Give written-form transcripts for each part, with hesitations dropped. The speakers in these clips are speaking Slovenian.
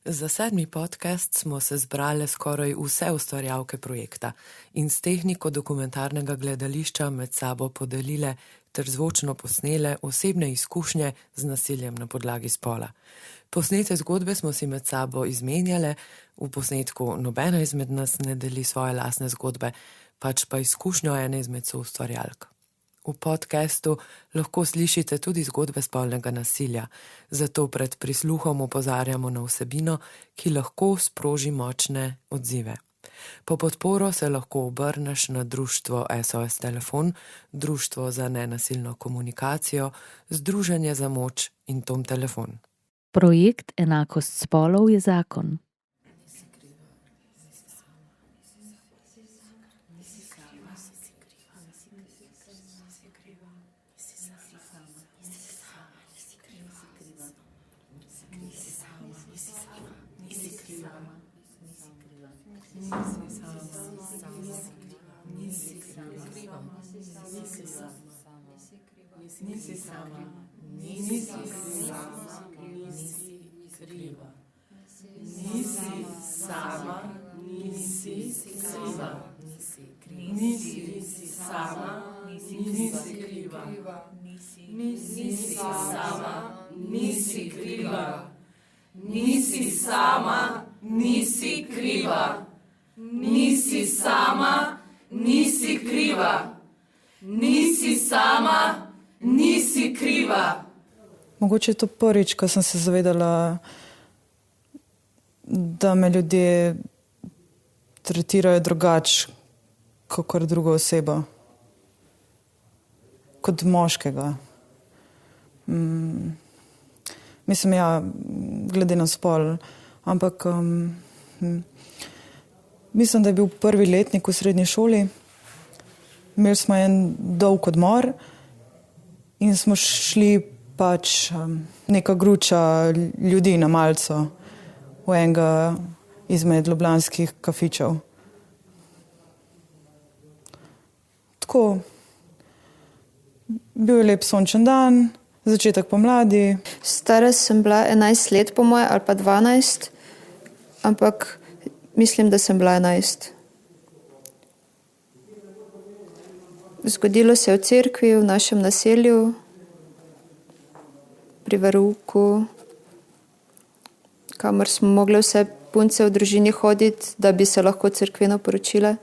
Za 7. podcast smo se zbrale skoraj vse ustvarjalke projekta in s tehniko dokumentarnega gledališča med sabo podelile ter zvočno posnele osebne izkušnje z nasiljem na podlagi spola. Posnete zgodbe smo si med sabo izmenjale, v posnetku nobena izmed nas ne deli svoje lastne zgodbe, pač pa izkušnjo ene izmed soustvarjalk. V podcastu lahko slišite tudi zgodbe spolnega nasilja, zato pred prisluhom opozarjamo na vsebino, ki lahko sproži močne odzive. Po podporo se lahko obrneš na društvo SOS Telefon, Društvo za nenasilno komunikacijo, Združenje za moč in Tom Telefon. Projekt Enakost spolov je zakon. Mogoče je to prvič, ko sem se zavedala, da me ljudje tretirajo drugače kakor drugo osebo. Kot moškega. Mislim, ja, glede na spol. Ampak mislim, da je bil prvi letnik v srednji šoli. Imeli smo en dolg odmor in smo šli pač neka gruča ljudi na malico v enega izmed ljubljanskih kafičev. Tako, bil je lep sončen dan, začetek pomladi. Stara sem bila 11 let po moje ali pa 12, ampak mislim, da sem bila 11. Zgodilo se je v cerkvi, v našem naselju, pri verouku, kamor smo mogli vse punce v družini hoditi, da bi se lahko cerkveno poročile,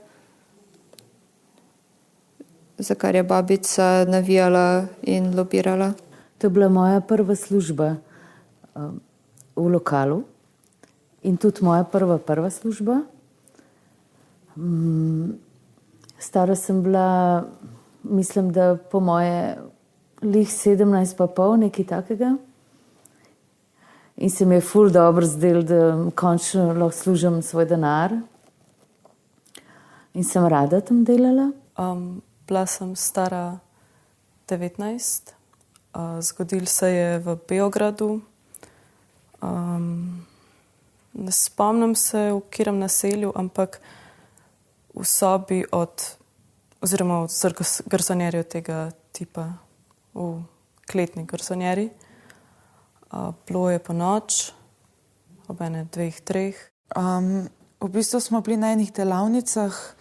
za kar je babica navijala in lobirala. To je bila moja prva služba v lokalu in tudi moja prva služba. Stara sem bila, mislim, da po moje lih 17 pa pol, nekaj takega. In se mi je ful dobro zdelo, da končno lahko služim svoj denar. In sem rada tam delala. Bila sem stara 19. Zgodilo se je v Beogradu. Ne spomnim se, v katerem naselju, ampak v sobi oziroma od garsonjerjev tega tipa, v kletni garsonjeri. Bilo je po noč, ob 1, 2, 3. V bistvu smo bili na enih delavnicah,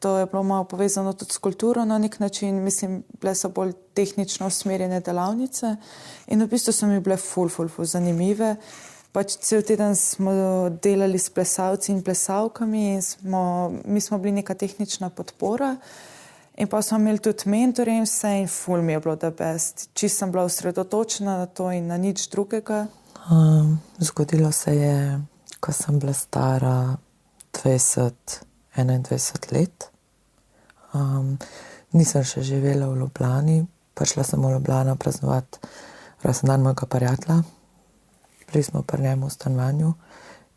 to je bilo malo povezano tudi s kulturo na nek način, mislim, bile so bolj tehnično usmerjene delavnice in v bistvu so mi bile ful zanimive. Pač cel teden smo delali s plesalci in plesalkami in mi smo bili neka tehnična podpora. In pa smo imeli tudi mentorje in vse in ful mi je bilo the best. Čisto sem bila osredotočena na to in na nič drugega. Zgodilo se je, ko sem bila stara 20-21 let. Nisem še živela v Ljubljani. Prišla sem v Ljubljano praznovati rojstni dan mojega prijatelja. Bili smo pri njemu v stanovanju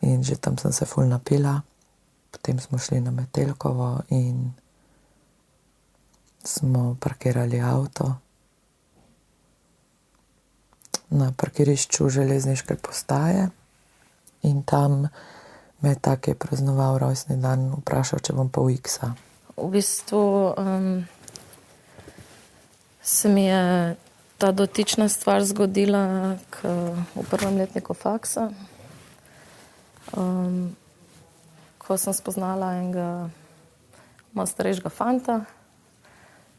in že tam sem se ful napila. Potem smo šli na Metelkovo in smo parkirali avto na parkirišču železniške postaje in tam me je tak, ki je praznoval rojstni dan, vprašal, če bom pa v X-a. V bistvu se mi je ta dotična stvar zgodila v prvem letniku faksa. Ko sem spoznala enega malo starejšega fanta,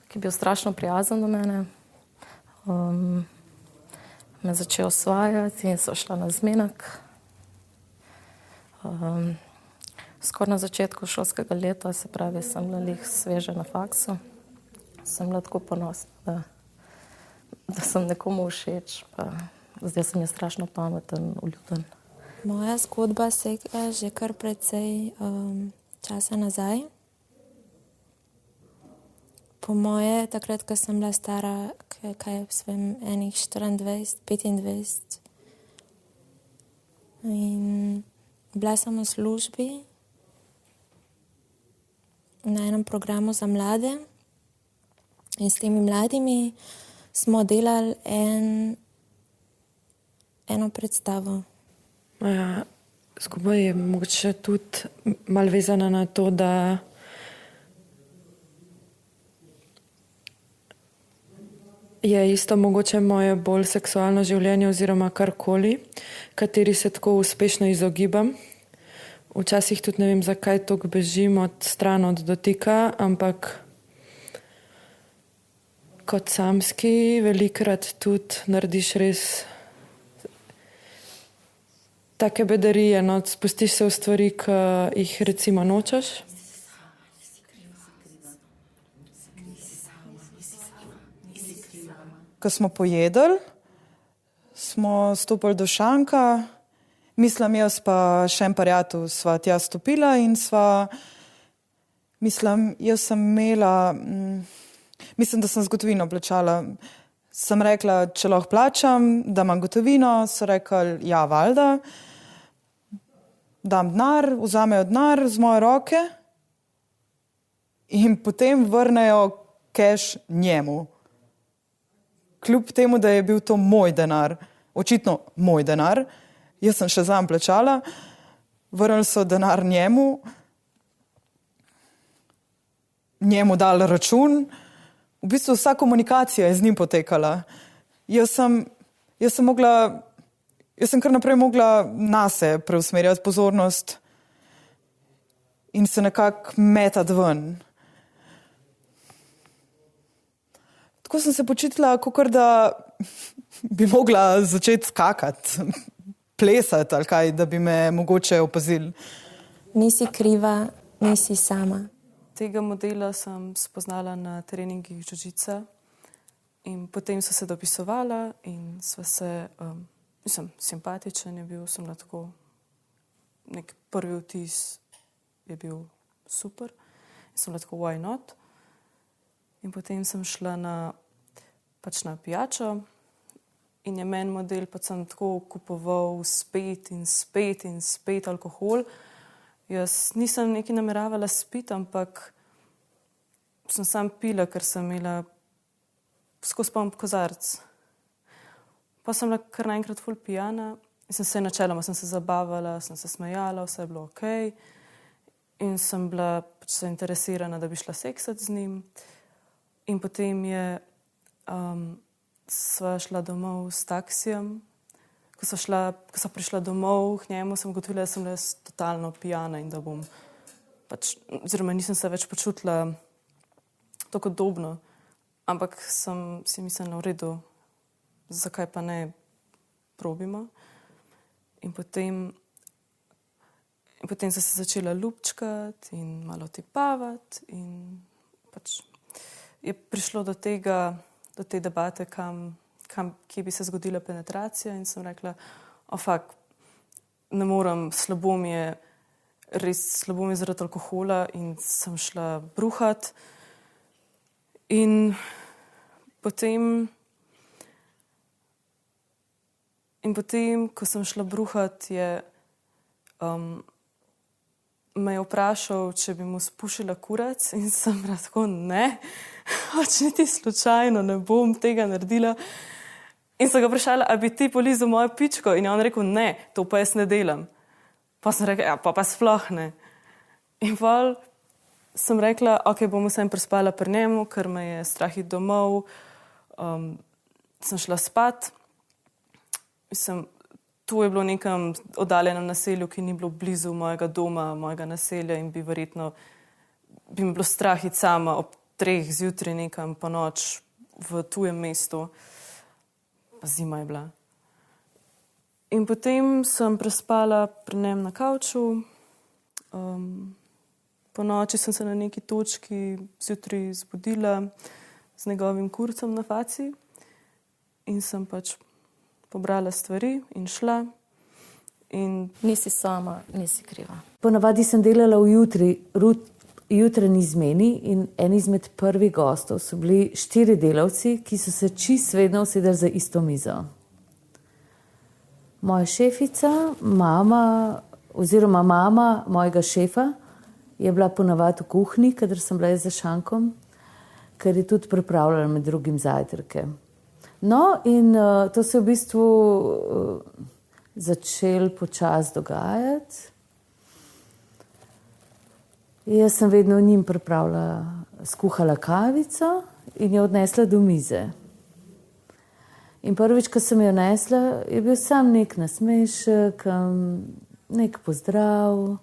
ki je bil strašno prijazen do mene. Me začel osvajati in so šla na zmenek. Skoraj na začetku šolskega leta, se pravi, sem bila lih sveže na faksu. Sem bila tako ponosna, da sem nekomu všeč, pa zdaj sem je strašno pameten, vljuden. Moja zgodba sega že kar precej časa nazaj. Po moje, takrat, ko sem bila stara, kaj svem, enih 24, 25. In bila sem v službi na enem programu za mlade. In s temi mladimi smo delali eno predstavo. Moja zgodba je mogoče tudi malo vezana na to, da je isto mogoče moje bolj seksualno življenje oziroma karkoli, kateri se tako uspešno izogibam. Včasih tudi ne vem, zakaj toliko bežim od stran od dotika, ampak kot samski velikrat tudi narediš res take bedarije, no, spustiš se v stvari, ki jih recimo nočeš. Ko smo pojedli, smo stopili do šanka, mislim, jaz pa še en parjatu sva tja stopila in sva, mislim, jaz sem imela, mislim, da sem z gotovino plačala. Sem rekla, če lahko plačam, da imam gotovino, so rekli, ja, valjda. Dam denar, vzamejo denar z moje roke in potem vrnejo keš njemu. Kljub temu, da je bil to moj denar, očitno moj denar, jaz sem še zanj plačala, vrnili so denar njemu dali račun, v bistvu vsa komunikacija je z njim potekala. Jaz sem kar naprej mogla nase preusmerjati pozornost in se nekako metati ven. Tako sem se počutila, kakor da bi mogla začeti skakati, plesati ali kaj, da bi me mogoče opazili. Nisi kriva, nisi sama. Tega modela sem spoznala na treningih jiu-jitsa in potem so se dopisovala in sva se, simpatičen je bil, sem bila tako, nek prvi vtis je bil super in sem bila tako, why not? In potem sem šla na pijačo in je meni model pač sem tako kupoval spet in spet in spet alkohol. Jaz nisem nekaj nameravala spiti, ampak sem sam pila, ker sem imela skozi poln kozarec. Pa sem bila kar naenkrat ful pijana in sem se načeloma, sem se zabavala, sem se smejala, vse je bilo okej. In sem bila zainteresirana, da bi šla seksati z njim. In potem sva šla domov s taksijem. Ko sva prišla domov k njemu, sem ugotovila, da sem bila totalno pijana in da bom oziroma nisem se več počutila tako udobno. Ampak sem si mislila, v redu, zakaj pa ne probimo. In potem sem se začela ljubčkati in malo tipavati in je prišlo do te debate, kje bi se zgodila penetracija in sem rekla, ne morem, slabo mi je zaradi alkohola in sem šla bruhat. In potem, ko sem šla bruhat, me je vprašal, če bi mu spušila kurac in sem bila tako, ne, niti slučajno ne bom tega naredila. In sem ga vprašala, a bi ti polizal mojo pičko? In je on rekel, ne, to pa jaz ne delam. Pa sem rekla, ja, pa sploh ne. In pol sem rekla, bom vsem prespala pri njemu, ker me je strah iti domov. Sem šla spat. to je bilo v nekem oddaljenem naselju, ki ni bilo blizu mojega doma, mojega naselja in bi verjetno bi mi bilo strah iti sama ob 3 zjutraj nekam po noč v tujem mestu. Zima je bila. In potem sem prespala pri njem na kavču. Po noči sem se na neki točki zjutraj zbudila z njegovim kurcem na faci in sem pač pobrala stvari in šla. In Nisi sama, nisi kriva. Ponavadi sem delala v jutranji izmeni in en izmed prvih gostov so bili 4 delavci, ki so se čisto vedno usedeli za isto mizo. Moja šefica, mama mojega šefa je bila ponavadi v kuhinji, kadar sem bila za šankom, ker je tudi pripravljala med drugim zajtrke. No, in to se je v bistvu začelo počasi dogajati. Jaz sem vedno njim skuhala kavico in jo odnesla do mize. In prvič, ko sem jo nesla, je bil sam nek nasmešek, nek pozdrav,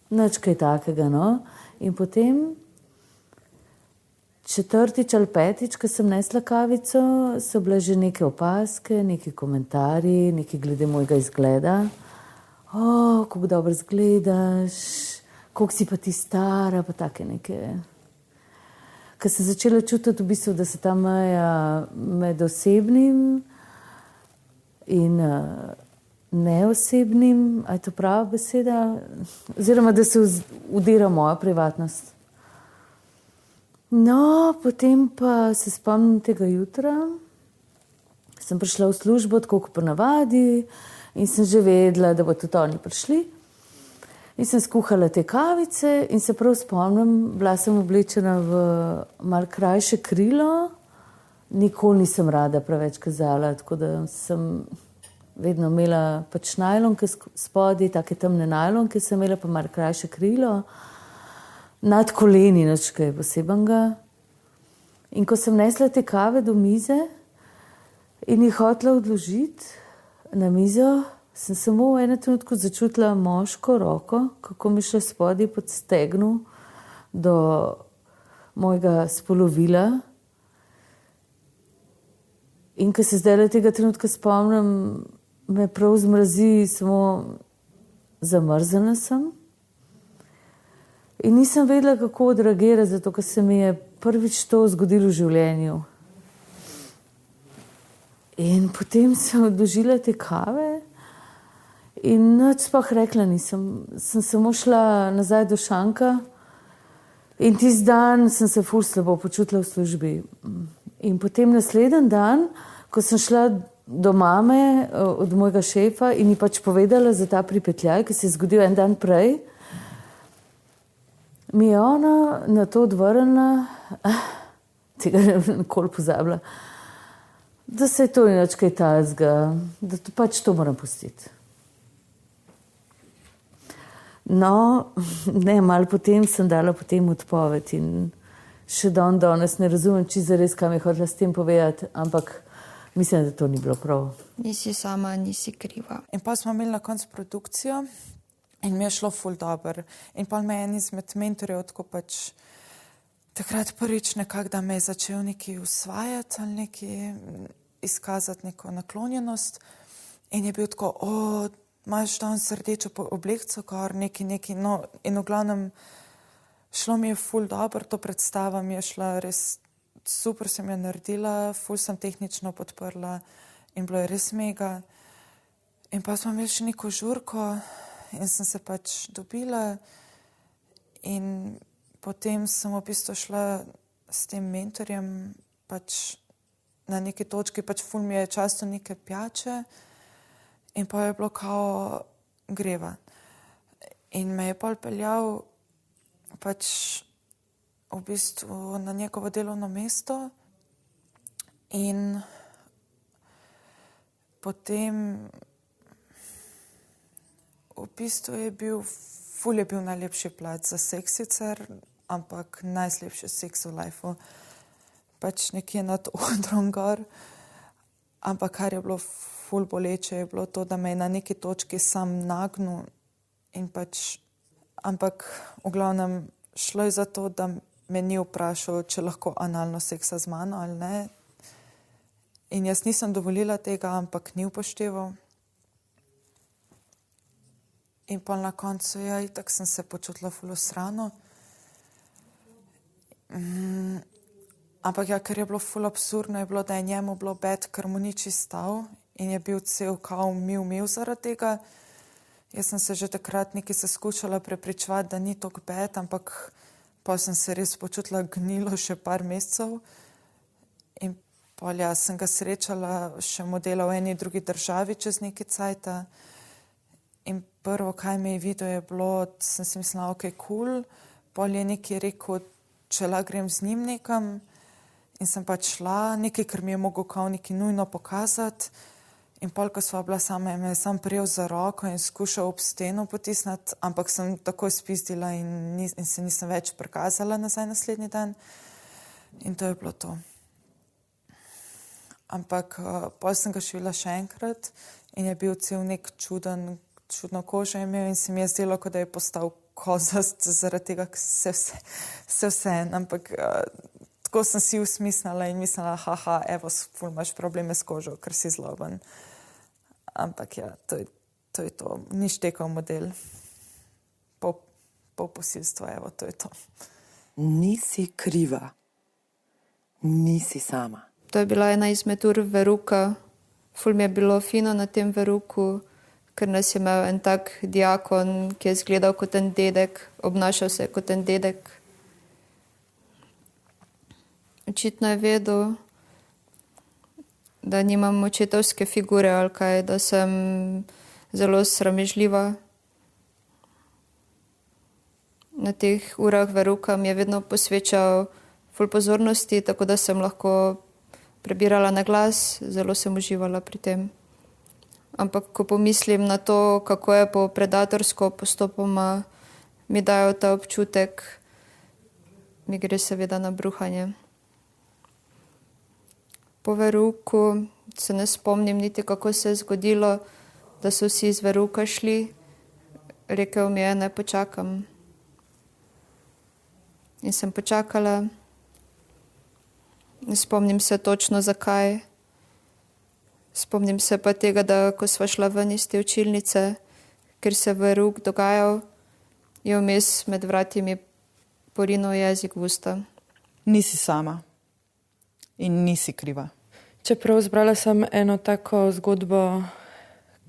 nič kaj takega, no. In potem 4. ali 5., ko sem nesla kavico, so bile že neke opazke, neki komentarji, neki glede mojega izgleda. Kako dobro izgledaš, koliko si pa ti stara, pa take neke. Ker sem začela čutiti v bistvu, da se ta meja med osebnim in neosebnim, a je to prava beseda, oziroma da se udira moja privatnost. No, potem pa se spomnim tega jutra, sem prišla v službo, tako kot ponavadi, in sem že vedela, da bo tudi oni prišli. In sem skuhala te kavice in se prav spomnim, bila sem oblečena v malo krajše krilo, nikoli nisem rada preveč kazala, tako da sem vedno imela pač najlonke spodaj, take temne najlonke sem imela, pa malo krajše krilo, nad koleni nič kaj posebenega. In ko sem nesla te kave do mize in jih hotela odložiti na mizo, sem samo v enem trenutku začutila moško roko, kako mi šla spodaj pod stegnu do mojega spolovila. In ko se zdaj tega trenutka spomnim, me prav zmrazi, samo zamrzena sem. In nisem vedela, kako odreagirati, zato ker se mi je prvič to zgodilo v življenju. In potem sem odložila te kave in nič sploh rekla nisem. Sem samo šla nazaj do šanka in tisti dan sem se ful slabo počutila v službi. In potem naslednji dan, ko sem šla do mame od mojega šefa in ji pač povedala za ta pripetljaj, ki se je zgodil en dan prej, mi je ona na to odvrnila, tega ne bom nikoli pozabila, da se je to nič kaj takega, da pač to moram pustiti. No, ne, malo potem sem dala potem odpoved in še danes ne razumem čisto zares, kaj mi je hotela s tem povedati, ampak mislim, da to ni bilo prav. Nisi sama, nisi kriva. In pa smo imeli na koncu produkcijo in mi je šlo ful dobro. In pa me je en izmed mentorjev tako pač takrat prvič nekako, da me je začel neki usvajati ali neki izkazati neko naklonjenost in je bil tako, imaš danes rdečo oblekco, kar neki, no, in v glavnem šlo mi je ful dobro, to predstava mi je šla res super, sem jo naredila, ful sem tehnično podprla in bilo je res mega. In pa smo imeli še neko žurko in sem se pač dobila in potem sem v bistvu šla s tem mentorjem pač na neki točki, pač ful mi je často neke pijače in pa je bilo kao greva. In me je pol peljal pač v bistvu na njegovo delovno mesto in potem v bistvu je bil najlepši plac za seks sicer, ampak najslabši seks v lifeu. Pač nekje nad odrom gor, ampak kar je bilo ful boleče je bilo to, da me je na neki točki sam nagnil in pač, ampak v glavnem šlo je za to, da me ni vprašal, če lahko analno seksa z mano ali ne. In jaz nisem dovolila tega, ampak ni upošteval. In pa na koncu, ja, itak sem se počutila ful osrano. Ampak ja, ker je bilo ful absurdno, je bilo, da je njemu bilo bed, ker mu ni čistal in je bil cel kao mil zaradi tega. Jaz sem se že takrat nekaj se skušala prepričevati, da ni toliko bed, ampak pa sem se res počutila gnilo še par mesecev. In pol ja, sem ga srečala še modela v eni drugi državi čez nekaj cajta. In prvo, kaj me je videl, je bilo, sem si mislila, ok, cool. Pol je nekaj rekel, če la grem z njim nekam. In sem pač šla, nekaj, ker mi je mogel kao nekaj nujno pokazati. In pol, ko sva bila sama, me je sam prijel za roko in skušal ob steno potisniti, ampak sem takoj spizdila in se nisem več prikazala nazaj naslednji dan. In to je bilo to. Ampak pol sem ga še videla še enkrat in je bil cel nek čudno kožo imel in se mi je zdelo, kot da je postal kozast zaradi tega, ker se vse en. Ampak tako sem si usmislila in mislila, haha, evo, ful imaš probleme s kožo, ker si zloben. Ampak ja, to je to. Ni štekal model. Po posilstvu, evo, to je to. Nisi kriva. Nisi sama. To je bila ena izmed ur veruka. Ful mi je bilo fino na tem veruku, ker nas je imel en tak diakon, ki je izgledal kot en dedek, obnašal se kot en dedek. Očitno je vedel, da nimam očetovske figure ali kaj, da sem zelo sramežljiva. Na teh urah veruka mi je vedno posvečal ful pozornosti, tako da sem lahko prebirala na glas, zelo sem uživala pri tem. Ampak ko pomislim na to, kako je po predatorsko postopoma mi dajo ta občutek, mi gre seveda na bruhanje. Po veruku se ne spomnim niti, kako se je zgodilo, da so vsi iz veruka šli. Rekel mi je, ne počakam. In sem počakala. Ne spomnim se točno zakaj. Spomnim se pa tega, da ko sva šla ven iz te učilnice, ker se veruk dogajal, je vmes med vrati mi porinil jezik v usta. Nisi sama in nisi kriva. Čeprav zbrala sem eno tako zgodbo,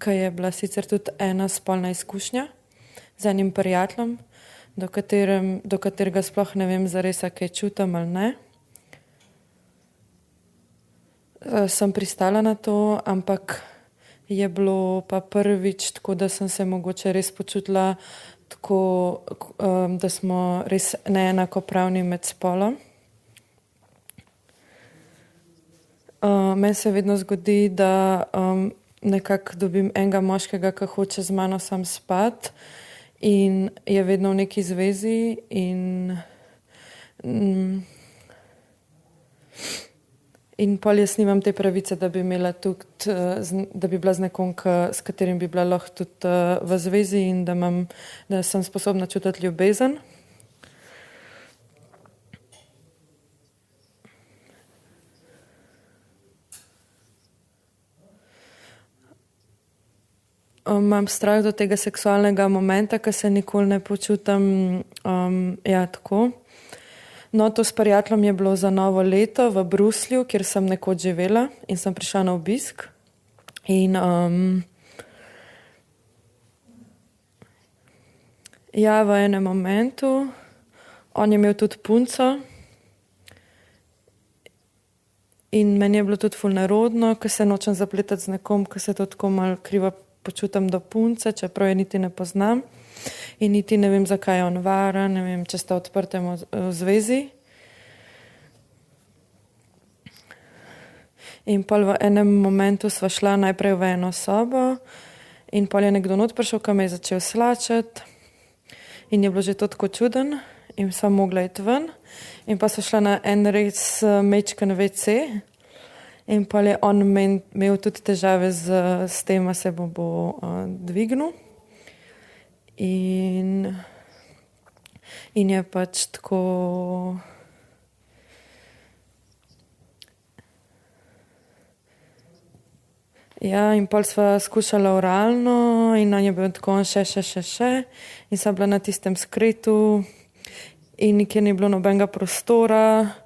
ki je bila sicer tudi ena spolna izkušnja z enim prijateljem, do katerega sploh ne vem zares, kaj čutim ali ne. Sem pristala na to, ampak je bilo pa prvič tako, da sem se mogoče res počutila tako, da smo res neenakopravni med spolom. Meni se vedno zgodi, da nekako dobim enega moškega, ki hoče z mano sam spati in je vedno v neki zvezi in pol jaz nimam te pravice, da bi imela tudi, da bi bila z nekom, s katerim bi bila lahko tudi v zvezi in da sem sposobna čutiti ljubezen. Imam strah do tega seksualnega momenta, ki se nikoli ne počutim tako. No, to s prijateljem je bilo za novo leto v Bruslju, kjer sem nekoč živela in sem prišla na obisk. In ja, v enem momentu, on je imel tudi punco in meni je bilo tudi ful nerodno, ker se nočem zapletati z nekom, ker se to tako malo krivo počutim do punce, čeprav je niti ne poznam in niti ne vem, zakaj je on varen, ne vem, če sta odprtem v zvezi. In pol v enem momentu sva šla najprej v eno sobo in pol je nekdo not prišel, ki me je začel slačati in je bilo že to tako čuden in sva mogla iti ven in pa sva šla na en res mečken WC In pa je on imel tudi težave s tem, da se bo dvignil. In je pač tako. Ja, in pol sva skušala oralno in on je bil tako še. In sva bila na tistem skretu in nikjer ni bilo nobenega prostora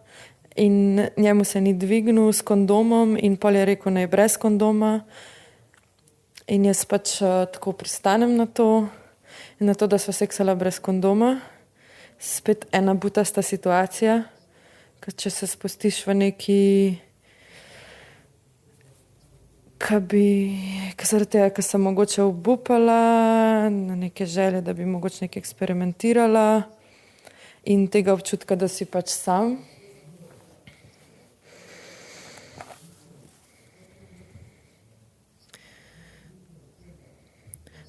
in njemu se ni dvignil s kondomom in pol je rekel, naj brez kondoma. In jaz pač tako pristanem na to, da sva seksala brez kondoma. Spet ena butasta situacija, ker če se spustiš v neki, zaradi tega, ker sem mogoče obupala, na neke želje, da bi mogoče nekaj eksperimentirala in tega občutka, da si pač sam.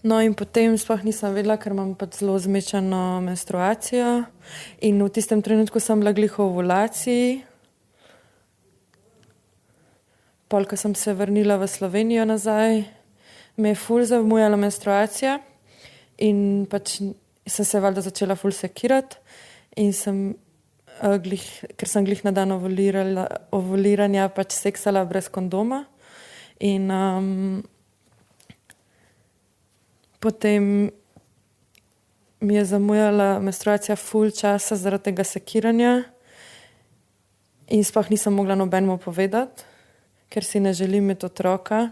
No in potem sploh nisem vedela, ker imam pač zelo zmešano menstruacijo in v tistem trenutku sem bila glih v ovulaciji. Pol, ko sem se vrnila v Slovenijo nazaj, me je ful zamujala menstruacija in pač sem se valjda začela ful sekirati in ker sem glih na dan ovuliranja pač seksala brez kondoma in potem mi je zamujala menstruacija ful časa zaradi tega sekiranja in sploh nisem mogla nobenemu povedati, ker si ne želim imeti otroka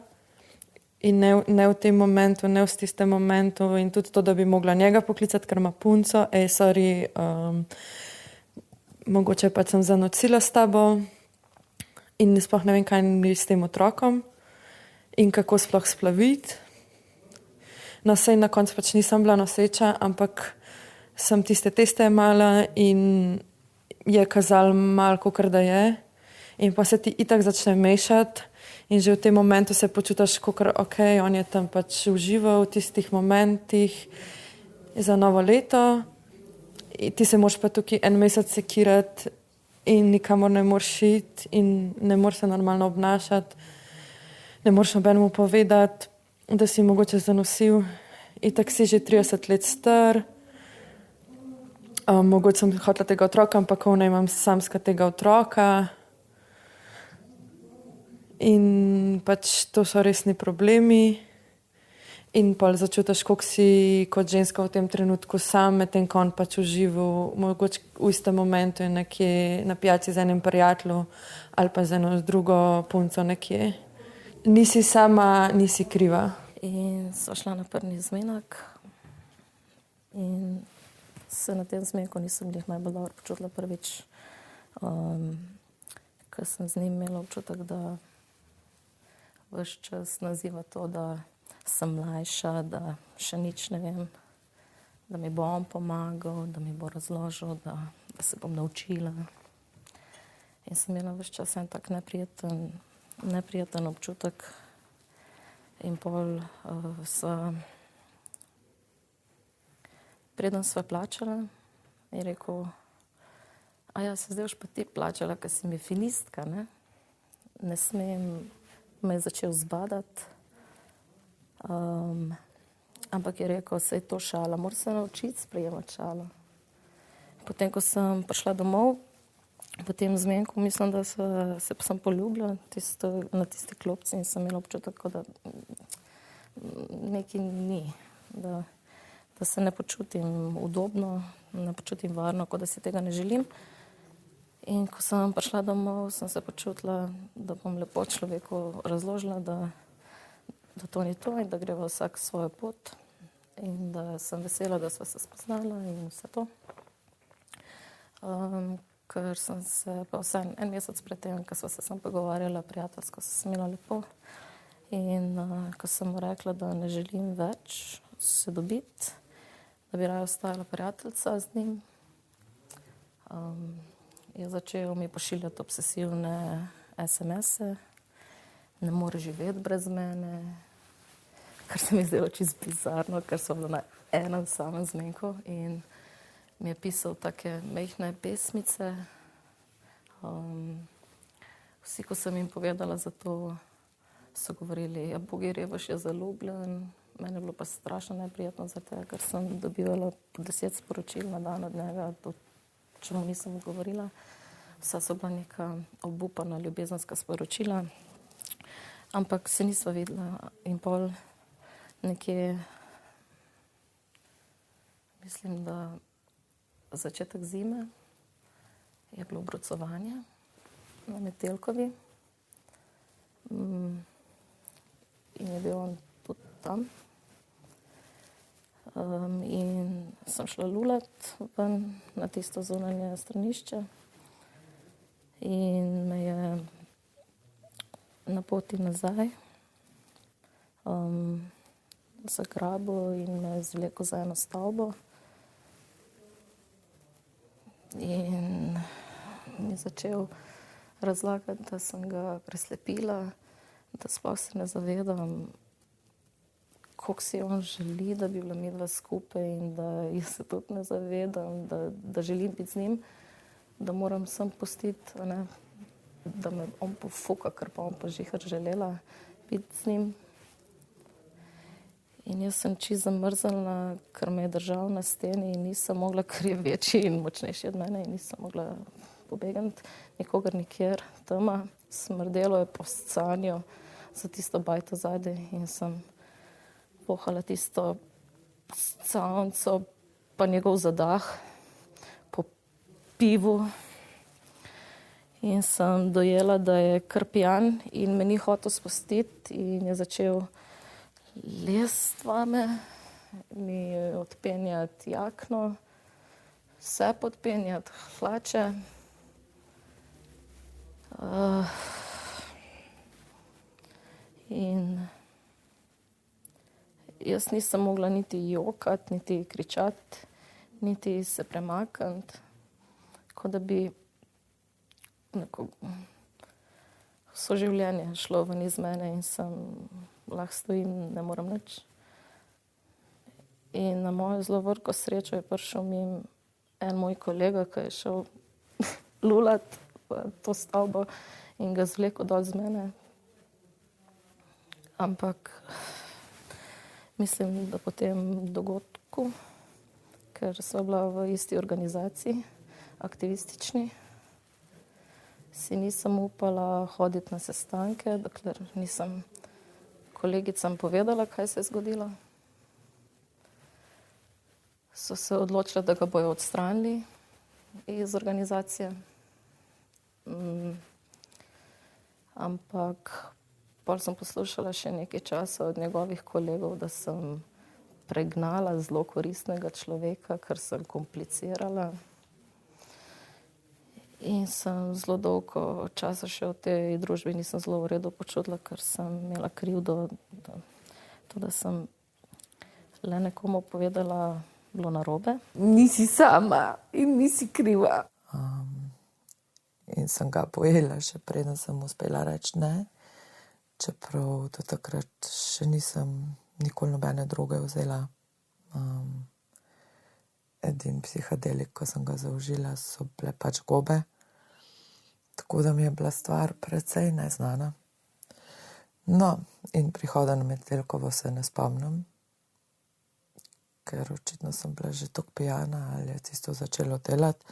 in ne v tem momentu, ne v tistem momentu in tudi to, da bi mogla njega poklicati, ker ima punco, mogoče pač sem zanocila s tabo in sploh ne vem, kaj mi s tem otrokom in kako sploh splaviti. No, sej na koncu pač nisem bila noseča, ampak sem tiste teste imela in je kazalo malo, kakor da je. In pa se ti itak začne mešati in že v tem momentu se počutiš, kakor ok, on je tam pač užival v tistih momentih za novo leto. In ti se moraš pa tukaj en mesec sekirati in nikamor ne moreš iti in ne moreš se normalno obnašati. Ne moreš nobenemu povedati, da si mogoče zanosil. Itak si že 30 let star. Mogoče sem hotela tega otroka, ampak ne imam samskega otroka. In pač to so resni problemi in pa začutiš, koliko si kot ženska v tem trenutku sam, medtem ko on pač užival mogoče v istem momentu in nekje na pijači z enim prijateljem ali pa z eno drugo punco nekje. Nisi sama, nisi kriva. In so šla na prvi zmenek in se na tem zmenku nisem jih najbolj dobro počutila prvič, ker sem z njim imela občutek, da ves čas naziva to, da sem mlajša, da še nič ne vem, da mi bo on pomagal, da mi bo razložil, da se bom naučila. In sem imela ves čas en tak neprijeten občutek. In pol preden sva plačala, je rekel, a ja, se zdaj už pa ti plačala, ker si mi filistka, ne? Ne smem, me je začel zbadati. Ampak je rekel, se je to šala, moram se naučiti sprejemati šalo. Potem, ko sem prišla domov, po tem zmenku, mislim, da sem poljubila na tisti klopci in sem imela občutek, da nekaj ni, da se ne počutim udobno, ne počutim varno, kot da si tega ne želim. In ko sem prišla domov, sem se počutila, da bom lepo človeku razložila, da to ni to in da greva vsak svojo pot in da sem vesela, da sva se spoznala in vse to. Ker sem se pa vse en mesec pred tem, ko sva se sem pogovarjala prijateljsko, sem imela lepo. In ko sem mu rekla, da ne želim več se dobiti, da bi raje ostala prijateljica z njim, je začel mi pošiljati obsesivne SMS-e, ne more živeti brez mene, kar se mi zdelo čisto bizarno, ker so bila na enem samem zmenku in mi je pisal take mehne pesmice, Vsi, ko sem jim povedala za to, so govorili, ja, Bogi Revaš je zaljubljen. Meni je bilo pa strašno neprijetno zato, ker sem dobivala 10 sporočil na dan od njega, o čemu nisem govorila. Vsa so bila neka obupana ljubezenska sporočila, ampak se nisva videla in pol nekje, mislim, da začetek zime je bilo obrucovanje na Metelkovi in je bil on tudi tam. In sem šla lulat ven na tisto zunanje stranišče in me je na poti nazaj zagrabil in me zvlekel za eno stavbo in mi začel razlagati, da sem ga preslepila, da sploh se ne zavedam, koliko si on želi, da bi bila midva skupaj in da jaz se tudi ne zavedam, da želim biti z njim, da moram sam pustiti, ne, da me on pofuka, ker pa on pa žihar želela biti z njim. In jaz sem čisto zamrznila, ker me je držal na steni in nisem mogla, ker je večji in močnejši od mene in nisem mogla pobegati nikogar nikjer. Tema, smrdelo je po scanju za tisto bajto zadaj in sem pohala tisto scanco, pa njegov zadah po pivu. In sem dojela, da je kar pijan in me ni hotel spustiti in je začel lest vame, mi odpenjati jakno, vse podpenjati, hlače. In jaz nisem mogla niti jokati, niti kričati, niti se premakniti, kot da bi neko vso življenje šlo ven iz mene in sem lahko stojim, ne morem nič. In na mojo zelo veliko srečo je prišel mimo en moj kolega, ki je šel lulat v to stavbo in ga zvlekel dol z mene. Ampak mislim, da po tem dogodku, ker sva bila v isti organizaciji, aktivistični, si nisem upala hoditi na sestanke, dokler nisem kolegicam povedala, kaj se je zgodilo. So se odločili, da ga bojo odstranili iz organizacije. Ampak pol sem poslušala še nekaj časa od njegovih kolegov, da sem pregnala zelo koristnega človeka, ker sem komplicirala. In sem zelo dolgo časa še v tej družbi nisem zelo v redu počutila, ker sem imela krivdo, da sem le nekomu povedala, bilo narobe. Nisi sama in nisi kriva. In sem ga pojela, še preden sem uspela reči ne, čeprav do takrat še nisem nikoli nobene droge vzela. Edini psihadelik, ko sem ga zaužila, so bile pač gobe. Tako da mi je bila stvar precej neznana. No, in prihoda na Metelkovo se ne spomnim, ker očitno sem bila že toliko pijana ali je tisto začelo delati.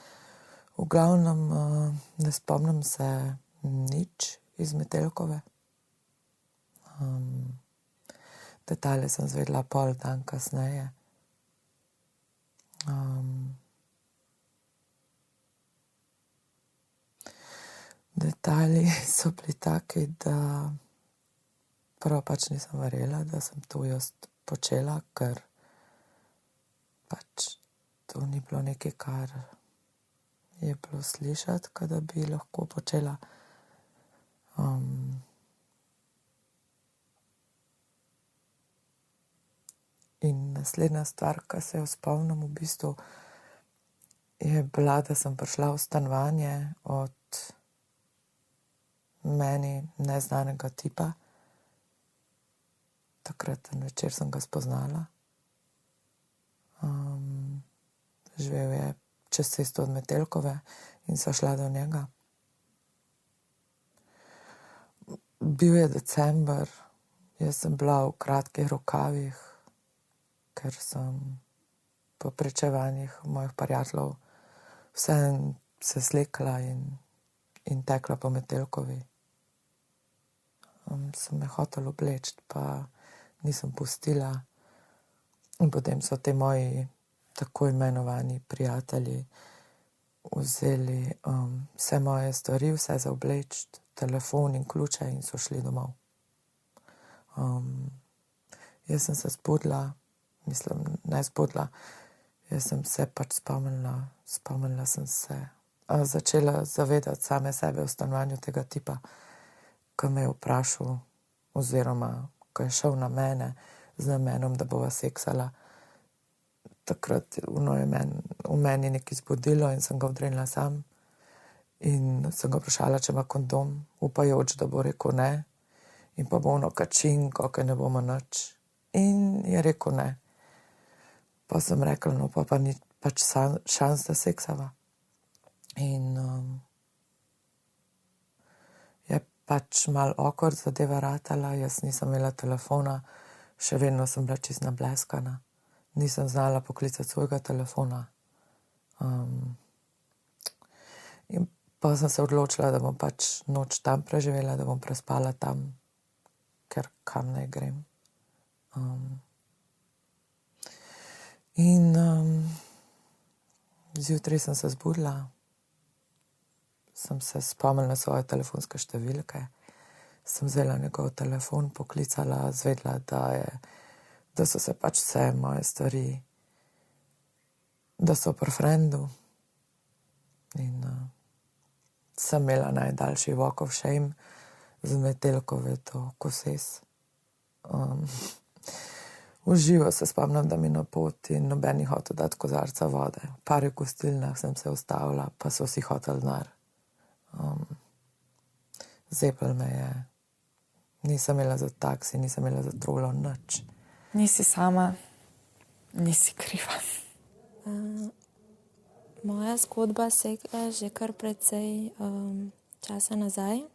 V glavnem ne spomnim se nič iz Metelkove. Detalje sem zvedela pol dan kasneje. Detalji so bili taki, da prvo pač nisem verjela, da sem to jaz počela, ker pač to ni bilo nekaj, kar je bilo slišati, kada bi lahko počela. In naslednja stvar, ki se jo spomnim v bistvu, je bila, da sem prišla v stanovanje od meni neznanega tipa. Takrat večer sem ga spoznala. Živel je čez cesto od Metelkove in sva šla do njega. Bil je december, jaz sem bila v kratkih rokavih, ker sem po pričevanjih mojih prijateljev vseeno se slekla in tekla po Metelkovi. Sem me hotel obleči, pa nisem pustila. In potem so te moji tako imenovani prijatelji vzeli vse moje stvari, vse za obleči, telefon in ključe in so šli domov. Jaz sem se zbudila, ne zbudila, jaz sem se pač spomnila sem se, začela zavedati same sebe v stanovanju tega tipa, ki me je vprašal, oziroma ko je šel na mene z namenom, da bova seksala. Takrat je v meni nekaj zbudilo in sem ga odrinila sam in sem ga vprašala, če ima kondom, upajoč, da bo rekel ne in pa bo ono kačinko, ker ne bomo nič. In je rekel ne. Pa sem rekla, no pa ni pač šans, da seksava. In je pač malo awkward zadeva ratala, jaz nisem imela telefona, še vedno sem bila čisto nableskana. Nisem znala poklicati svojega telefona. In pa sem se odločila, da bom pač noč tam preživela, da bom prespala tam, ker kam naj grem. Zjutraj sem se zbudila, sem se spomnila svoje telefonske številke, sem vzela njegov telefon, poklicala, zvedela, da so se pač vse moje stvari, da so pri frendu. In sem imela najdaljši walk of shame z Metelkove do Koses. V živo se spomnim, da mi na poti noben ni hotel dati kozarca vode. V par gostilnah sem se ustavila, pa so vsi hoteli denar. Zepel me je. Nisem imela za taksi, nisem imela za trolo, nič. Nisi sama, nisi kriva. Moja zgodba sega že kar precej časa nazaj.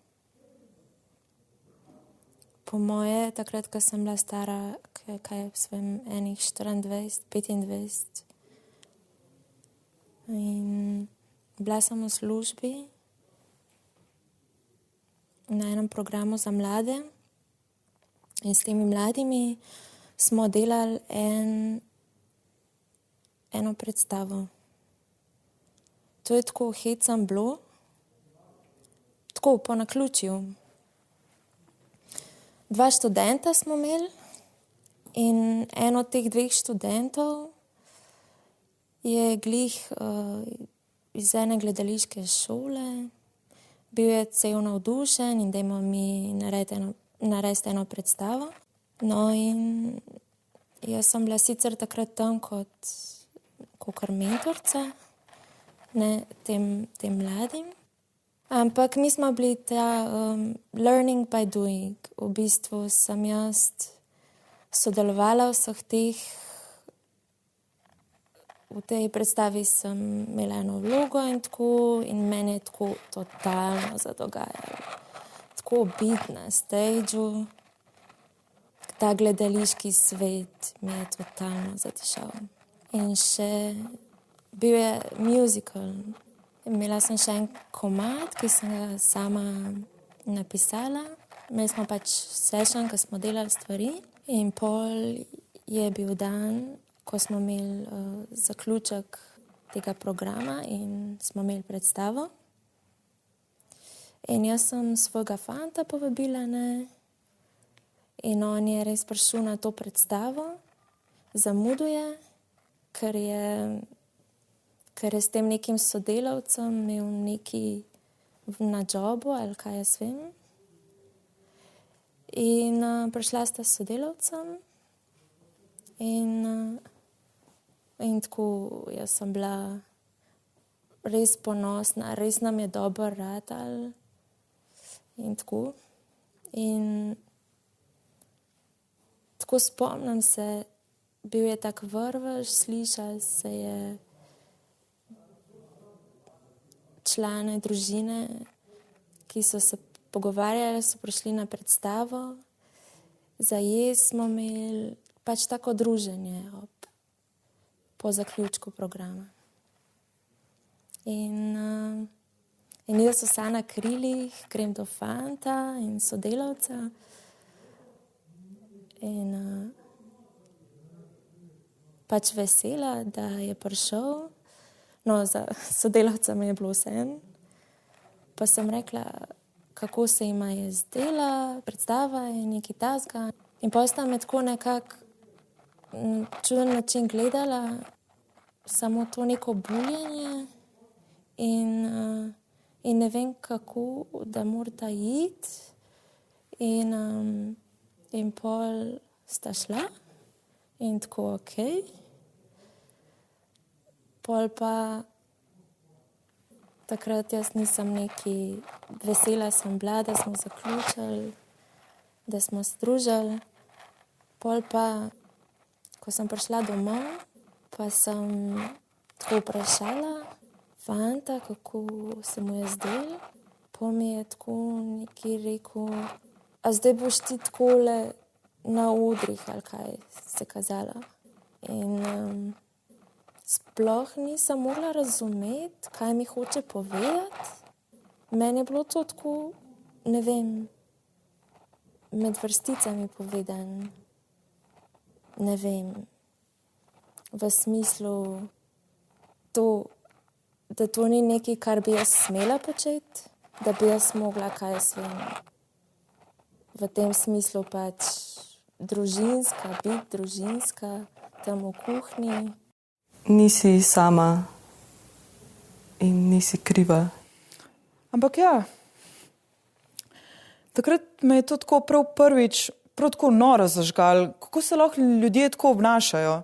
Po moje, takrat, ko sem bila stara, kaj v svojem enih 24, 25. In bila sem v službi na enem programu za mlade. In s temi mladimi smo delali eno predstavo. To je tako hecam bilo, tako po naključju. 2 študenta smo imeli in en od teh 2 študentov je glih iz ene gledališke šole, bil je cel navdušen in dajmo mi narediti eno predstavo. No in jaz sem bila sicer takrat tam kot mentorica, ne, tem mladim. Ampak mi smo bili ta learning by doing. V bistvu sem jaz sodelovala vseh teh. V tej predstavi sem imela eno vlogo in tako, in meni je tako totalno zadogajalo. Tako biti na stageu, ta gledališki svet mi je totalno zadišal. In še bil je musical. Imela sem še en komad, ki sem ga sama napisala. Imeli smo pač session, ko smo delali stvari. In pol je bil dan, ko smo imeli zaključek tega programa in smo imeli predstavo. In jaz sem svojega fanta povabila, ne. In on je res prišel na to predstavo. Zamudil je, ker je s tem nekim sodelavcem imel neki na jobu ali kaj jaz vem. In prišla sta s sodelavcem in tako jaz sem bila res ponosna, res nam je dobro ratalo in tako. In tako spomnim se, bil je tak vrvež, slišal se je člane družine, ki so se pogovarjali, so prišli na predstavo, za jaz smo imeli pač tako druženje po zaključku programa. In jaz so vsa na krilih, grem do fanta in sodelavca. In pač vesela, da je prišel. No, za sodelavca mi je bilo vseeno. Pa sem rekla, kako se jima je zdela predstava in nekaj tasga. In potem sta me tako nekako čuden način gledala, samo to neko buljenje in ne vem kako, da morata iti. In pol sta šla in tako okej. Pol pa takrat jaz nisem neki vesela sem bila, da smo zaključili, da smo se družili. Pol pa, ko sem prišla domov, pa sem tako vprašala fanta, kako se mu je zdelo. Pol mi je tako nekaj rekel, a zdaj boš ti takole na odrih, ali kaj se kazala. In sploh nisem mogla razumeti, kaj mi hoče povedati. Meni je bilo to tako, ne vem, med vrsticami povedan, ne vem, v smislu to, da to ni nekaj, kar bi jaz smela početi, da bi jaz mogla, kaj jaz vem, v tem smislu pač družinska, biti družinska, tam v kuhinji. Nisi sama in nisi kriva. Ampak ja, takrat me je to tako prav prvič, prav tako noro zažgal, kako se lahko ljudje tako obnašajo.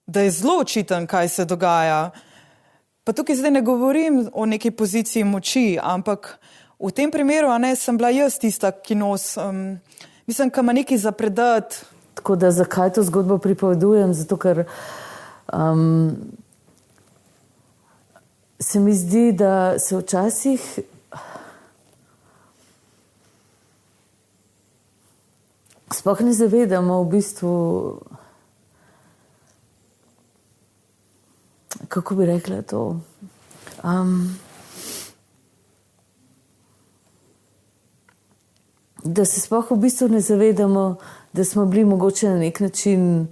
Da je zelo očiten, kaj se dogaja. Pa tukaj zdaj ne govorim o neki poziciji moči, ampak v tem primeru, a ne, sem bila jaz tista, ki mislim, ka ima nekaj za predati. Tako da zakaj to zgodbo pripovedujem? Zato, ker se mi zdi, da se včasih sploh ne zavedamo v bistvu, kako bi rekla to, da se sploh v bistvu ne zavedamo, da smo bili mogoče na nek način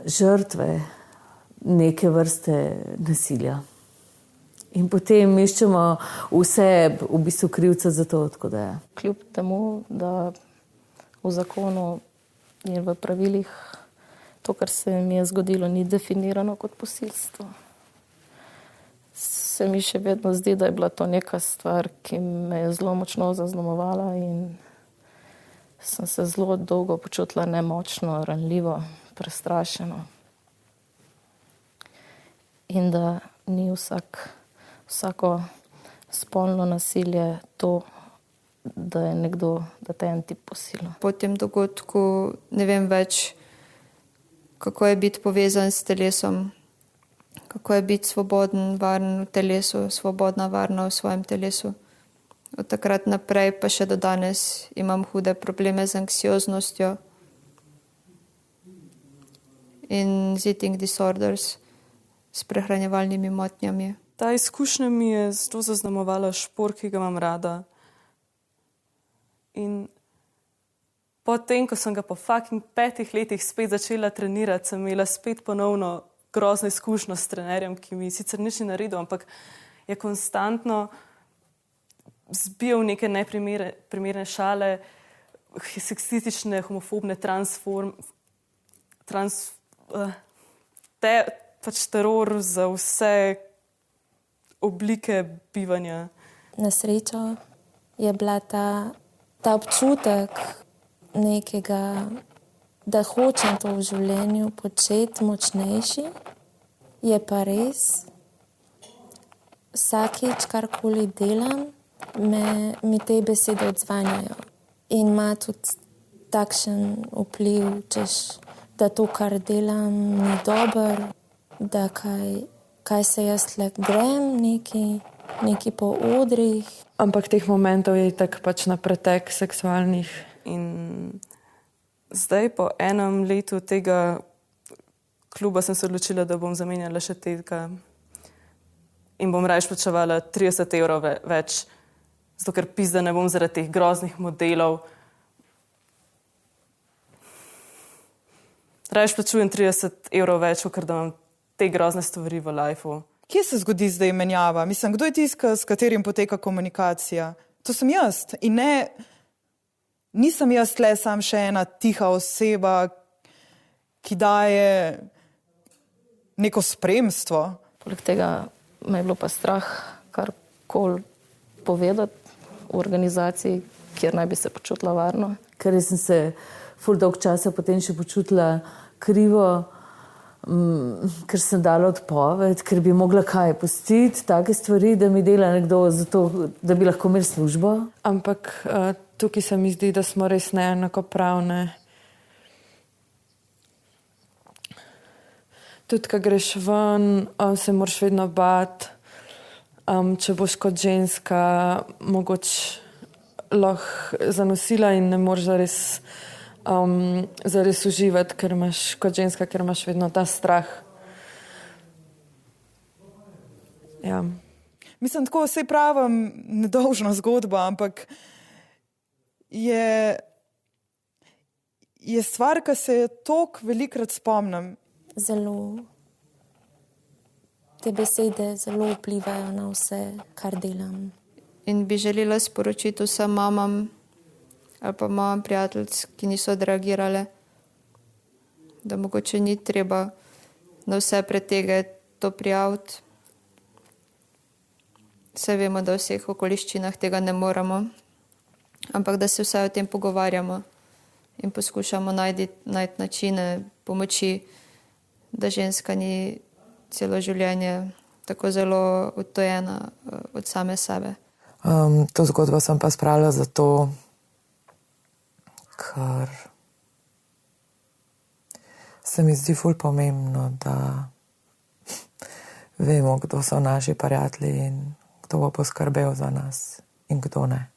žrtve neke vrste nasilja. In potem iščemo vse v bistvu krivca za to, tako da je. Kljub temu, da v zakonu in v pravilih to, kar se mi je zgodilo, ni definirano kot posilstvo, se mi še vedno zdi, da je bila to neka stvar, ki me je zelo močno zaznamovala in sem se zelo dolgo počutila nemočno, ranljivo, prestrašeno. In da ni vsako spolno nasilje to, da je nekdo, da te en tip posilil. Po tem dogodku ne vem več, kako je biti povezan s telesom, kako je biti svoboden, varen v telesu, svobodna, varna v svojem telesu. Od takrat naprej pa še do danes imam hude probleme z anksioznostjo in z eating disorders, s prehranjevalnimi motnjami. Ta izkušnja mi je zelo zaznamovala šport, ki ga imam rada. In potem, ko sem ga po fucking 5 letih spet začela trenirati, sem imela spet ponovno grozno izkušnjo s trenerjem, ki mi sicer nič ni naredil, ampak je konstantno zbijal neke neprimerne šale, seksistične, homofobne, pač teror za vse oblike bivanja. Na srečo je bila ta občutek nekega, da hočem to v življenju početi močnejši, je pa res. Vsakič, karkoli delam, mi te besede odzvanjajo. In ima tudi takšen vpliv, da to, kar delam, ni dobro, da kaj se jaz le grem neki neki po odrih. Ampak teh momentov je tako pač na pretek seksualnih. In zdaj, po enem letu tega kluba, sem se odločila, da bom zamenjala še tega in bom raje plačevala 30 evrov več, zato ker pizda ne bom zaradi teh groznih modelov. Raje plačujem 30 evrov več, ker da imam te grozne stvari v lifeu. Kje se zgodi zdaj menjava? Mislim, kdo je tisti, s katerim poteka komunikacija? To sem jaz. In nisem jaz tle sam še ena tiha oseba, ki daje neko spremstvo. Poleg tega me je bilo pa strah karkoli povedati v organizaciji, kjer naj bi se počutila varno. Ker sem se ful dolg časa potem še počutila krivo, ker sem dala odpoved, ker bi mogla kaj pustiti, take stvari, da mi dela nekdo zato, da bi lahko imeli službo. Ampak tukaj se mi zdi, da smo res neenakopravne. Tudi, ko greš ven, se moraš vedno bati, če boš kot ženska mogoče lahko zanosila in ne moreš zares uživati, ker imaš kot ženska, ker imaš vedno ta strah. Ja. Mislim, tako vse pravim, nedolžna zgodba, ampak je stvar, ki se je toliko velikrat spomnim. Zelo. Te besede zelo vplivajo na vse, kar delam. In bi želela sporočiti vsem mamam ali pa mamam prijateljic, ki niso odreagirale, da mogoče ni treba na vse pretege to prijaviti. Vse vemo, da v vseh okoliščinah tega ne moremo, ampak da se vsaj o tem pogovarjamo in poskušamo najti načine pomoči, da ženska ni celo življenje tako zelo odtojena od same sebe. To zgodbo sem pa spravila zato, ker se mi zdi ful pomembno, da vemo, kdo so naši prijatelji in kdo bo poskrbel za nas in kdo ne.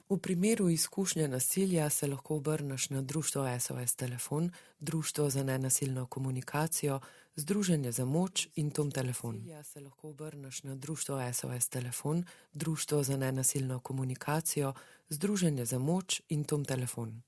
V primeru izkušnje nasilja se lahko obrneš na društvo SOS Telefon, Društvo za nenasilno komunikacijo, Združenje za moč in Tom Telefon. Se lahko obrneš na društvo SOS Telefon, Društvo za nenasilno komunikacijo, Združenje za moč in Tom Telefon.